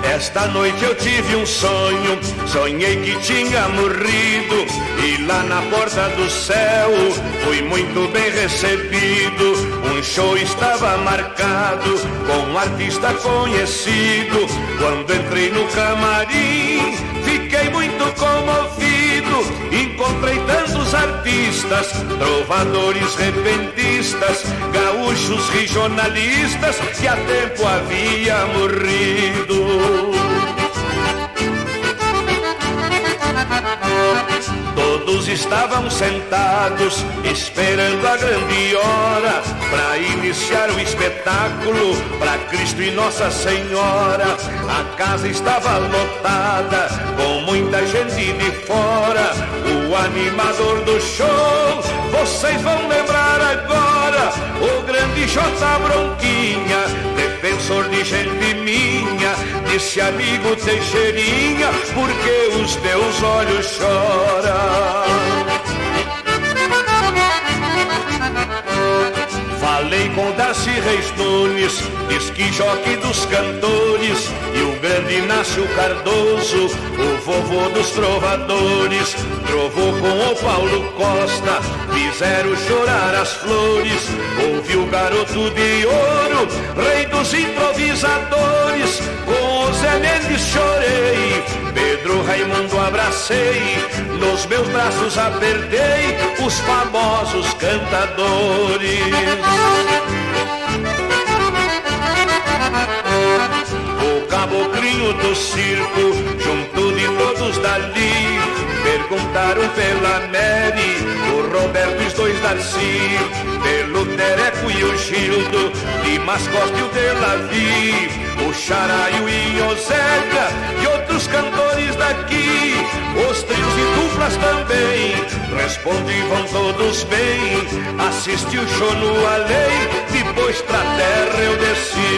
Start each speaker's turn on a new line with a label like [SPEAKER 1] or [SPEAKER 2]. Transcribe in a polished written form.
[SPEAKER 1] Esta noite eu tive um sonho, sonhei que tinha morrido, e lá na porta do céu fui muito bem recebido. Um show estava marcado com um artista conhecido. Quando entrei no camarim, fiquei muito comovido. Encontrei tantos artistas, trovadores repentistas, gaúchos regionalistas que há tempo havia morrido. Todos estavam sentados, esperando a grande hora para iniciar o espetáculo para Cristo e Nossa Senhora. A casa estava lotada, com muita gente de fora. O animador do show, vocês vão lembrar agora, o grande J. Bronquinha, defensor de gente minha. Disse: amigo Teixeirinha, porque os teus olhos choram? Falei com Darcy Reis Nunes, esquijoque dos cantores, e o grande Inácio Cardoso, o vovô dos trovadores. Trovou com o Paulo Costa, fizeram chorar as flores. Ouvi o garoto de ouro, rei dos improvisadores. Com o Zé Mendes chorei, Pedro Raimundo abracei, nos meus braços apertei os famosos cantadores. O caboclinho do circo, junto de todos dali, perguntaram pela Mary, o Roberto e os dois Darcy, pelo Tereco e o Gildo, Dimas Costa e o Delavi, o Xará e o Ioseca e outros cantores daqui. Os trios e duplas também respondi, vão todos bem. Assisti o show no além, depois pra terra eu desci.